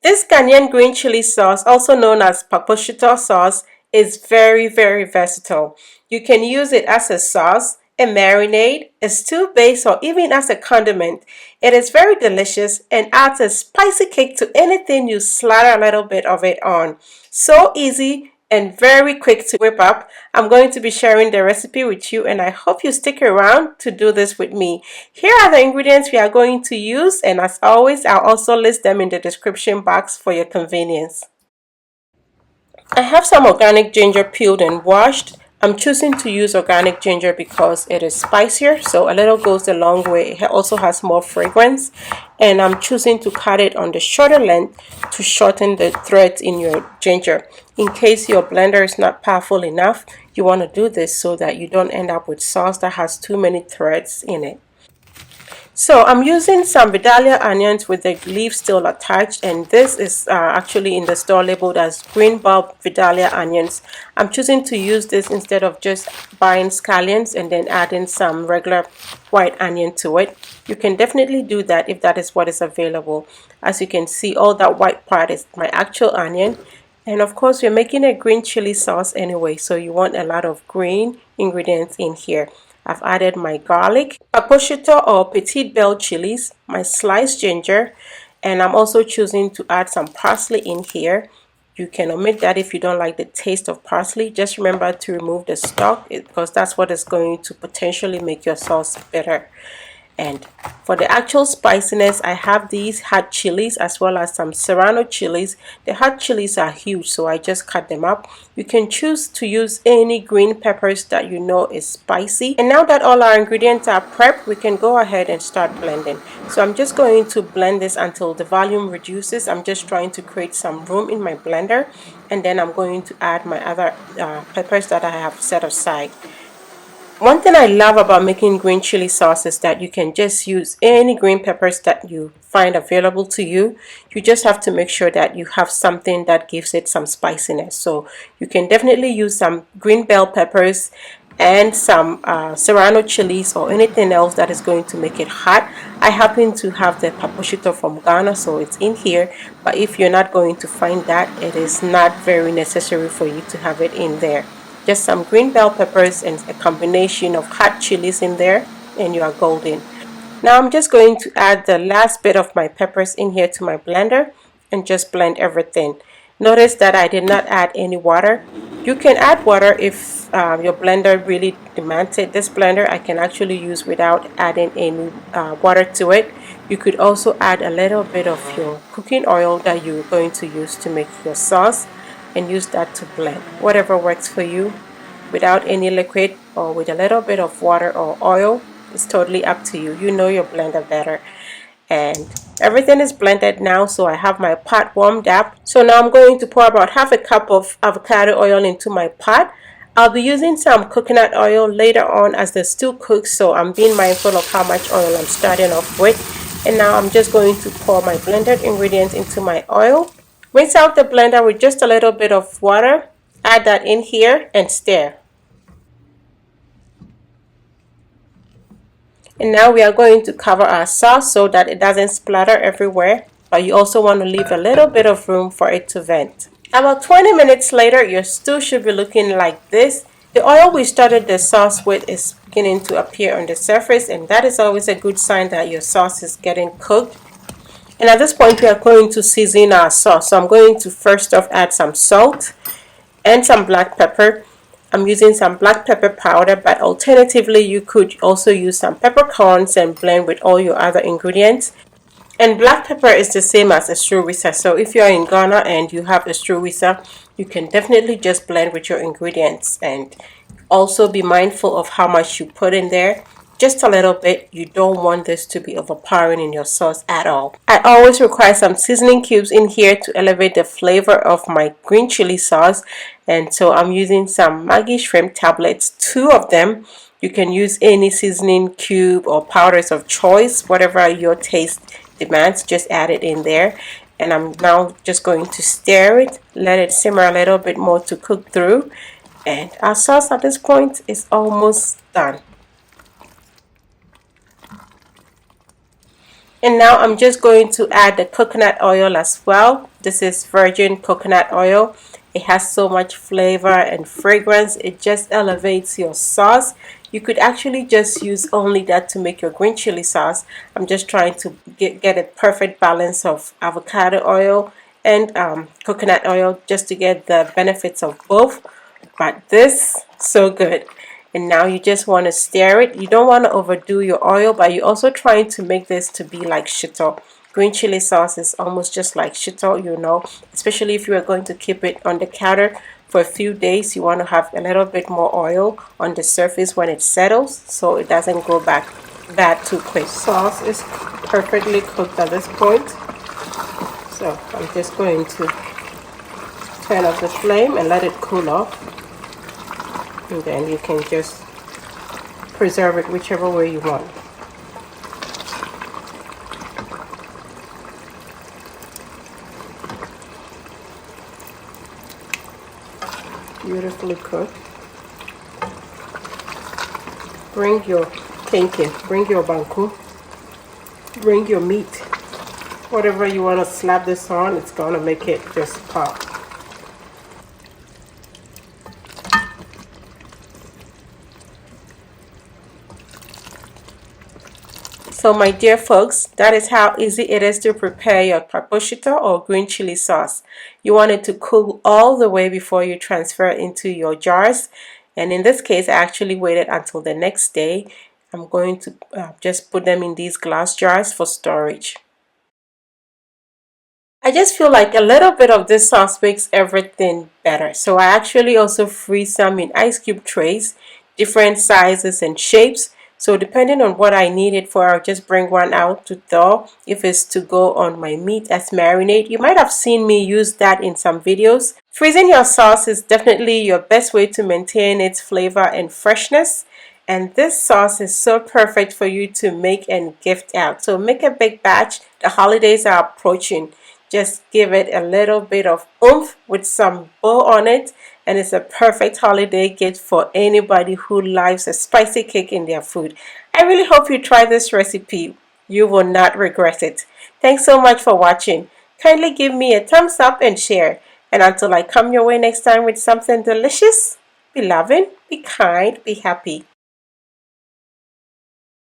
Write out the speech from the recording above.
This Ghanaian green chili sauce, also known as shito sauce, is very, very versatile. You can use it as a sauce, a marinade, a stew base, or even as a condiment. It is very delicious and adds a spicy kick to anything you slather a little bit of it on. So easy and very quick to whip up. I'm going to be sharing the recipe with you, and I hope you stick around to do this with me. Here are the ingredients we are going to use, and as always, I'll also list them in the description box for your convenience. I have some organic ginger peeled and washed. I'm choosing to use organic ginger because it is spicier, so a little goes a long way. It also has more fragrance, and I'm choosing to cut it on the shorter length to shorten the threads in your ginger. In case your blender is not powerful enough, you want to do this so that you don't end up with sauce that has too many threads in it. So I'm using some vidalia onions with the leaves still attached, and this is actually in the store labeled as green bulb vidalia onions. I'm choosing to use this instead of just buying scallions and then adding some regular white onion to it. You can definitely do that if that is what is available. As you can see, all that white part is my actual onion. And of course, we're making a green chili sauce anyway, so you want a lot of green ingredients in here. I've added my garlic, shito or petite bell chilies, my sliced ginger, and I'm also choosing to add some parsley in here. You can omit that if you don't like the taste of parsley. Just remember to remove the stalk because that's what is going to potentially make your sauce better. And for the actual spiciness, I have these hot chilies as well as some Serrano chilies. The hot chilies are huge, so I just cut them up. You can choose to use any green peppers that you know is spicy. And now that all our ingredients are prepped, we can go ahead and start blending. So I'm just going to blend this until the volume reduces. I'm just trying to create some room in my blender, and then I'm going to add my other peppers that I have set aside. One thing I love about making green chili sauce is that you can just use any green peppers that you find available to you. You just have to make sure that you have something that gives it some spiciness. So you can definitely use some green bell peppers and some Serrano chilies or anything else that is going to make it hot. I happen to have the shito from Ghana, so it's in here. But if you're not going to find that, it is not very necessary for you to have it in there. Just some green bell peppers and a combination of hot chilies in there, and you are golden. Now I'm just going to add the last bit of my peppers in here to my blender and just blend everything. Notice that I did not add any water. You can add water if your blender really demands it. This blender I can actually use without adding any water to it. You could also add a little bit of your cooking oil that you're going to use to make your sauce, and use that to blend. Whatever works for you, without any liquid or with a little bit of water or oil. It's totally up to you. You know your blender better. And everything is blended now, so I have my pot warmed up. So now I'm going to pour about half a cup of avocado oil into my pot. I'll be using some coconut oil later on as the stew cooks, so I'm being mindful of how much oil I'm starting off with. And now I'm just going to pour my blended ingredients into my oil. Rinse out the blender with just a little bit of water, add that in here and stir. And now we are going to cover our sauce so that it doesn't splatter everywhere, but you also want to leave a little bit of room for it to vent. About 20 minutes later, your stew should be looking like this. The oil we started the sauce with is beginning to appear on the surface, and that is always a good sign that your sauce is getting cooked. And at this point, we are going to season our sauce. So I'm going to first off add some salt and some black pepper. I'm using some black pepper powder, but alternatively, you could also use some peppercorns and blend with all your other ingredients. And black pepper is the same as estruwisa. So if you are in Ghana and you have estruwisa, you can definitely just blend with your ingredients. And also be mindful of how much you put in there. Just a little bit. You don't want this to be overpowering in your sauce at all. I always require some seasoning cubes in here to elevate the flavor of my green chili sauce. And so I'm using some Maggi shrimp tablets, 2 of them. You can use any seasoning cube or powders of choice, whatever your taste demands, just add it in there. And I'm now just going to stir it, let it simmer a little bit more to cook through. And our sauce at this point is almost done. And now I'm just going to add the coconut oil as well. This is virgin coconut oil. It has so much flavor and fragrance. It just elevates your sauce. You could actually just use only that to make your green chili sauce. I'm just trying to get a perfect balance of avocado oil and coconut oil just to get the benefits of both. But this, so good. And now you just want to stir it. You don't want to overdo your oil, but you're also trying to make this to be like shito. Green chili sauce is almost just like shito, you know, especially if you are going to keep it on the counter for a few days. You want to have a little bit more oil on the surface when it settles so it doesn't go back bad too quick. Sauce is perfectly cooked at this point. So I'm just going to turn off the flame and let it cool off. And then you can just preserve it whichever way you want. Beautifully cooked. Bring your kenke, bring your banku, bring your meat. Whatever you want to slap this on, it's going to make it just pop. So my dear folks, that is how easy it is to prepare your purple shito or green chili sauce. You want it to cool all the way before you transfer it into your jars. And in this case, I actually waited until the next day. I'm going to just put them in these glass jars for storage. I just feel like a little bit of this sauce makes everything better. So I actually also freeze some in ice cube trays, different sizes and shapes. So depending on what I need it for, I'll just bring one out to thaw. If it's to go on my meat as marinade, you might have seen me use that in some videos. Freezing your sauce is definitely your best way to maintain its flavor and freshness. And this sauce is so perfect for you to make and gift out. So make a big batch. The holidays are approaching. Just give it a little bit of oomph with some bow on it, and it's a perfect holiday gift for anybody who likes a spicy kick in their food. I really hope you try this recipe. You will not regret it. Thanks so much for watching. Kindly give me a thumbs up and share. And until I come your way next time with something delicious, be loving, be kind, be happy.